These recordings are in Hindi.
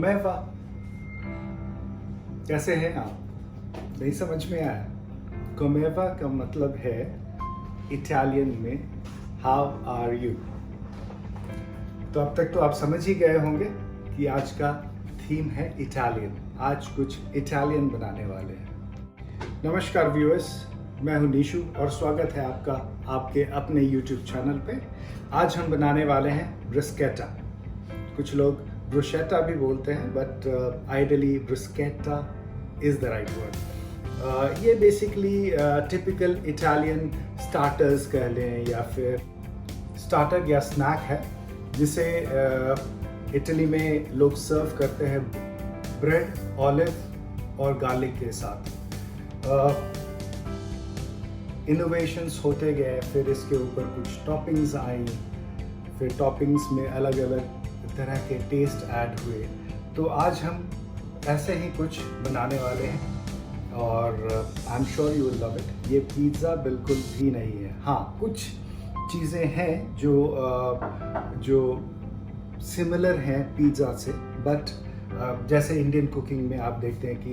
कोमेवा। कैसे हैं आप? नहीं समझ में आया? कोमेवा का मतलब है इटालियन में हाउ आर यू। तो अब तक तो आप समझ ही गए होंगे कि आज का थीम है इटालियन। आज कुछ इटालियन बनाने वाले हैं। नमस्कार व्यूअर्स, मैं हूं निशु और स्वागत है आपका आपके अपने YouTube चैनल पे। आज हम बनाने वाले हैं ब्रुस्केटा। कुछ लोग ब्रुशेटा भी बोलते हैं, but ideally bruschetta is the right word. ये बेसिकली टिपिकल इटालियन स्टार्टर्स कह लें या फिर स्टार्टर या स्नैक है, जिसे इटली में लोग सर्व करते हैं ब्रेड, ऑलिव और गार्लिक के साथ। इनोवेशंस होते गए, फिर इसके ऊपर कुछ टॉपिंग्स आई, फिर टॉपिंग्स में अलग अलग तरह के टेस्ट ऐड हुए। तो आज हम ऐसे ही कुछ बनाने वाले हैं और I am sure you will love it. ये पिज़्ज़ा बिल्कुल भी नहीं है। हाँ, कुछ चीज़ें हैं जो सिमिलर हैं पिज़्ज़ा से, बट जैसे इंडियन कुकिंग में आप देखते हैं कि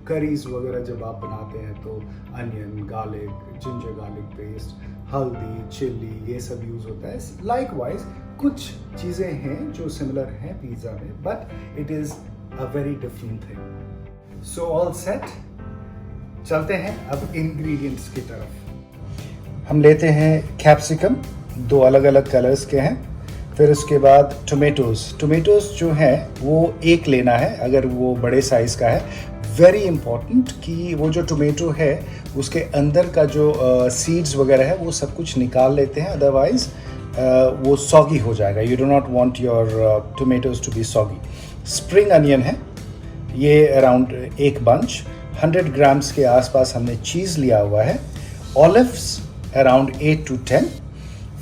करीज वगैरह जब आप बनाते हैं तो onion, garlic, ginger garlic paste, हल्दी, चिल्ली, ये सब यूज़ होता है। लाइकवाइज कुछ चीज़ें हैं जो सिमिलर हैं पिज़्ज़ा में, but it is a very different thing. So all set, चलते हैं अब इंग्रेडिएंट्स की तरफ। हम लेते हैं कैप्सिकम, दो अलग अलग कलर्स के हैं। फिर उसके बाद टोमेटोज़ जो हैं वो एक लेना है अगर वो बड़े साइज़ का है। वेरी इम्पॉर्टेंट कि वो जो टोमेटो है उसके अंदर का जो सीड्स वगैरह है वो सब कुछ निकाल लेते हैं, अदरवाइज वो सॉगी हो जाएगा। You do not want your tomatoes to be soggy. Spring onion है ये अराउंड एक बंच। 100 ग्राम्स के आसपास हमने चीज़ लिया हुआ है। Olives around 8 to 10।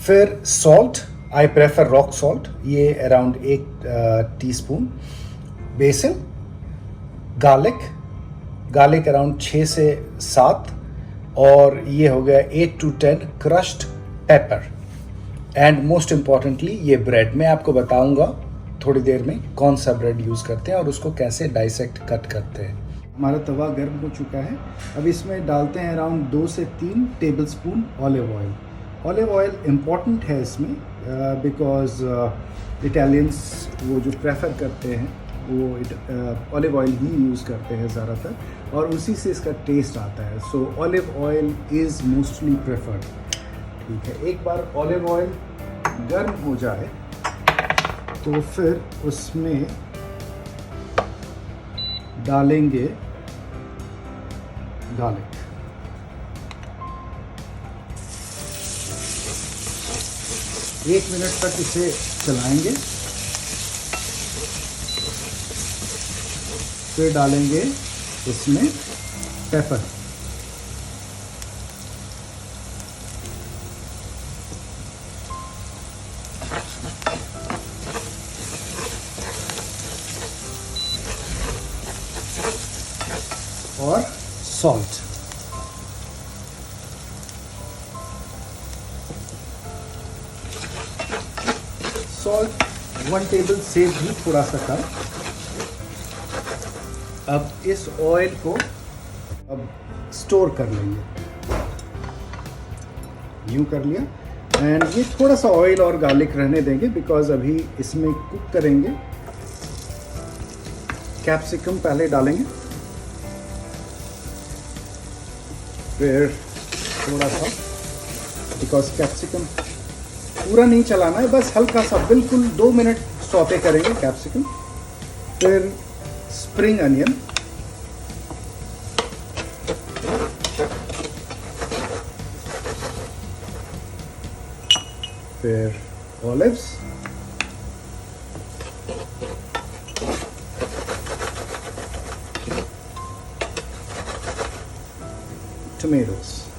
फिर salt, I prefer rock salt, ये around 1 teaspoon. Basil, garlic around 6 से 7, और ये हो गया 8 to 10 crushed paper. And most importantly ये ब्रेड, मैं आपको बताऊंगा थोड़ी देर में कौन सा ब्रेड यूज़ करते हैं और उसको कैसे डाइसेक्ट कट करते हैं। हमारा तवा गर्म हो चुका है। अब इसमें डालते हैं अराउंड 2 से 3 tablespoon olive oil. Olive oil important है इसमें बिकॉज इटालियंस वो जो प्रेफर करते हैं वो ऑलिव ऑयल ही यूज़ करते हैं ज़्यादातर, और उसी से इसका टेस्ट आता है। So olive oil is mostly preferred. ठीक है, एक बार ऑलिव ऑयल गर्म हो जाए तो फिर उसमें डालेंगे गार्लिक। एक मिनट तक इसे चलाएंगे, फिर डालेंगे इसमें पेपर। और सॉल्ट। सॉल्ट 1 टेबल से भी थोड़ा सा कम। अब इस ऑयल को अब स्टोर कर लेंगे। यूँ कर लिया, एंड ये थोड़ा सा ऑयल और गार्लिक रहने देंगे बिकॉज अभी इसमें कुक करेंगे। कैप्सिकम पहले डालेंगे, फिर थोड़ा सा, बिकॉज कैप्सिकम पूरा नहीं चलाना है, बस हल्का सा, बिल्कुल 2 मिनट सौते करेंगे कैप्सिकम। फिर स्प्रिंग अनियन, फिर ऑलिव्स,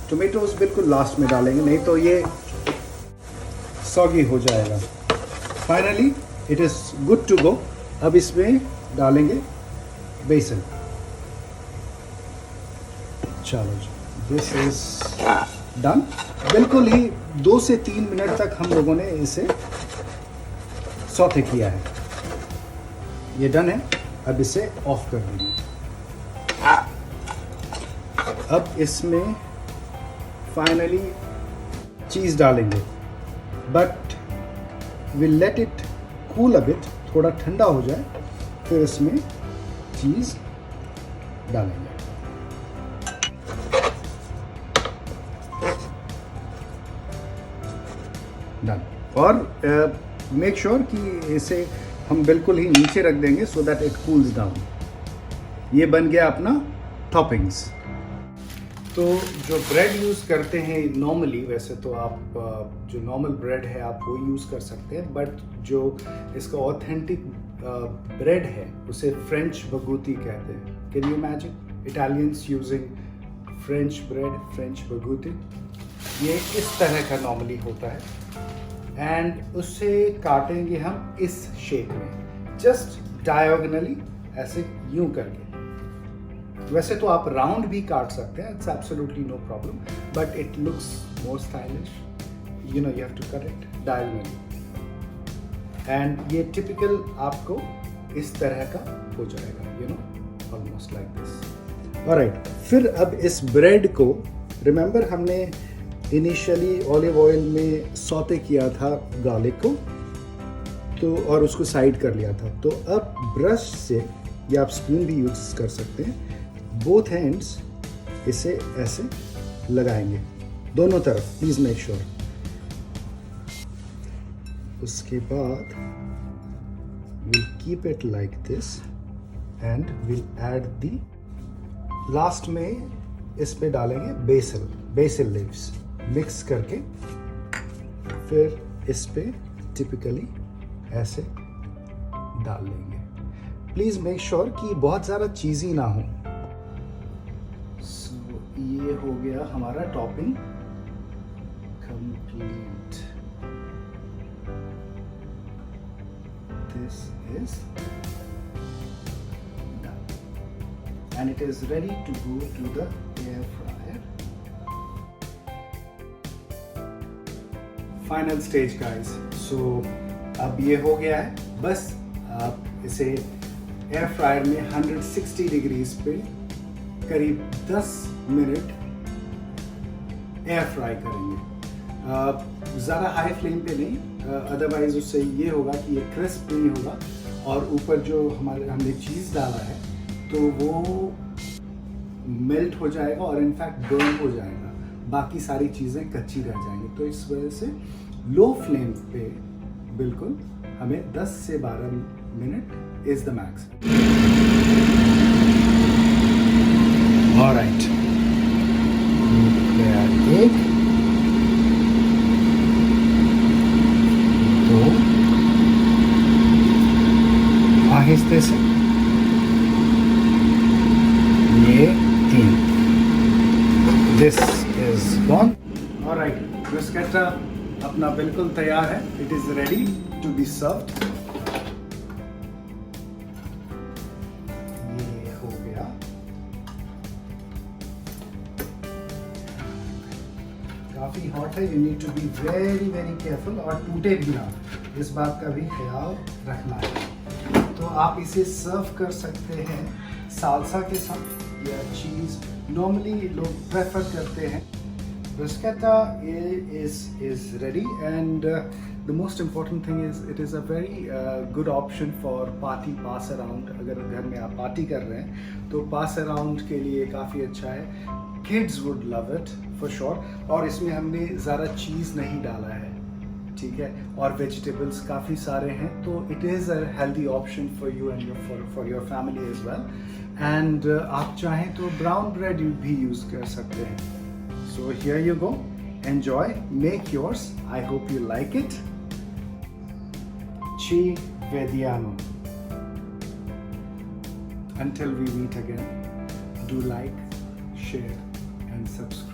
टोमेटोज बिल्कुल लास्ट में डालेंगे, नहीं तो ये सॉगी हो जाएगा। Finally it is good to go. अब इसमें डालेंगे बेसन। चलो जी, दिस इज डन। बिल्कुल ही 2 से 3 मिनट तक हम लोगों ने इसे सौते किया है। ये डन है। अब इसे ऑफ कर देंगे। अब इसमें फाइनली चीज़ डालेंगे, but will let it cool a bit, थोड़ा ठंडा हो जाए फिर इसमें चीज़ डालेंगे। डन। और मेक श्योर कि इसे हम बिल्कुल ही नीचे रख देंगे so that it cools down. ये बन गया अपना टॉपिंग्स। तो जो ब्रेड यूज़ करते हैं नॉर्मली, वैसे तो आप जो नॉर्मल ब्रेड है आप वो यूज़ कर सकते हैं, बट जो इसका ऑथेंटिक ब्रेड है उसे फ्रेंच बगूती कहते हैं। Can you imagine Italians using French bread, French baguette. ये इस तरह का नॉर्मली होता है एंड उससे काटेंगे हम इस शेप में, जस्ट डायगोनली, ऐसे यूं करके। वैसे तो आप राउंड भी काट सकते हैं, it's absolutely no problem, but it looks more stylish, you know, you have to cut it diagonally. And ये टिपिकल आपको इस तरह का हो जाएगा, you know, almost like this. Alright, फिर अब इस ब्रेड को, रिमेंबर हमने इनिशियली ऑलिव ऑयल में सौते किया था गार्लिक को, तो और उसको साइड कर लिया था। तो अब ब्रश से, या आप स्पून भी यूज कर सकते हैं, बोथ हैंड्स इसे ऐसे लगाएंगे दोनों तरफ, प्लीज मेक श्योर। उसके बाद will keep it like this and will add the, last में इस पे डालेंगे बेसिल लीव्स मिक्स करके, फिर इस पे टिपिकली ऐसे डाल लेंगे। प्लीज मेक श्योर कि बहुत ज़्यादा चीज़ी ना हो। सो ये हो गया हमारा topping complete. This is done and it is ready to go to the air fryer. Final stage guys. So अब ये हो गया है, बस आप इसे एयर फ्रायर में 160 डिग्रीज पे करीब 10 मिनट एयर फ्राई करेंगे। ज़्यादा हाई फ्लेम पे नहीं, अदरवाइज उससे ये होगा कि ये क्रिस्प नहीं होगा, और ऊपर जो हमने चीज़ डाला है तो वो मेल्ट हो जाएगा और इनफैक्ट बर्न हो जाएगा, बाकी सारी चीज़ें कच्ची रह जाएंगी। तो इस वजह से लो फ्लेम पे बिल्कुल हमें 10 से 12 minute is the max. Alright, एक, दो, आहिस्ते से, ये 3। This is gone. Alright, bruschetta अपना बिल्कुल तैयार है, it is ready to be served. ये हो गया। काफी हॉट है, you need to be very very careful, और टूटे भी ना, इस बात का भी ख्याल रखना है। तो आप इसे सर्व कर सकते हैं साल्सा के साथ या चीज, नॉर्मली लोग प्रेफर करते हैं। Bruschetta is ready, and the most important thing is it is a very good option for party pass around। अगर घर में आप पार्टी कर रहे हैं तो pass around के लिए काफ़ी अच्छा है। Kids would love it for sure। और इसमें हमने ज़्यादा चीज़ नहीं डाला है, ठीक है, और वेजिटेबल्स काफ़ी सारे हैं, तो it is a healthy option for you and for your family as well। and आप चाहें तो brown bread भी यूज़ कर सकते हैं। So here you go, enjoy, make yours, I hope you like it। Ci vediamo। Until we meet again, do like, share and subscribe।